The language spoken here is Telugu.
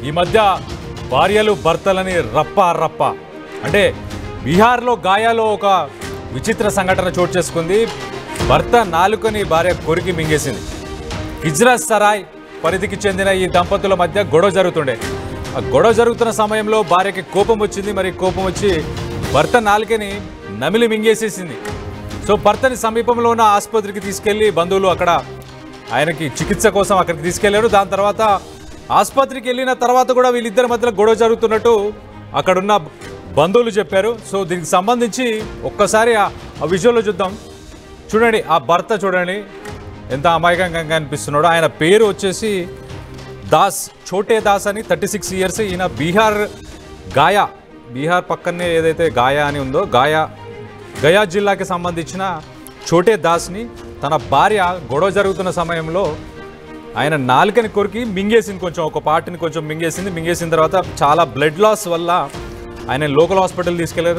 ఈ మధ్య భార్యలు భర్తలని రప్ప అంటే బీహార్లో గాయాలో ఒక విచిత్ర సంఘటన చోటు చేసుకుంది. భర్త నాలుకని భార్య కొరికి మింగేసింది. హిజ్రత్ సరాయ్ పరిధికి చెందిన ఈ దంపతుల మధ్య గొడవ జరుగుతుండే. ఆ గొడవ జరుగుతున్న సమయంలో భార్యకి కోపం వచ్చింది. మరి కోపం వచ్చి భర్త నాలుకని నమిలి మింగేసేసింది. సో భర్తని సమీపంలో ఉన్న ఆసుపత్రికి తీసుకెళ్లి బంధువులు అక్కడ ఆయనకి చికిత్స కోసం అక్కడికి తీసుకెళ్లారు. దాని తర్వాత ఆసుపత్రికి వెళ్ళిన తర్వాత కూడా వీళ్ళిద్దరి మధ్యలో గొడవ జరుగుతున్నట్టు అక్కడున్న బంధువులు చెప్పారు. సో దీనికి సంబంధించి ఒక్కసారి ఆ విజువల్లో చూద్దాం. చూడండి, ఆ భర్త చూడండి ఎంత అమాయకంగా కనిపిస్తున్నాడో. ఆయన పేరు వచ్చేసి దాస్, చోటే దాస్ అని, 36 ఇయర్స్. ఈయన బీహార్ పక్కనే ఏదైతే గాయా అని ఉందో గయా జిల్లాకి సంబంధించిన చోటే దాస్ని తన భార్య గొడవ జరుగుతున్న సమయంలో ఆయన నాలుకని కొరికి మింగేసింది. ఒక పార్ట్ని కొంచెం మింగేసింది. మింగేసిన తర్వాత చాలా బ్లడ్ లాస్ వల్ల ఆయన లోకల్ హాస్పిటల్ తీసుకెళ్లారు.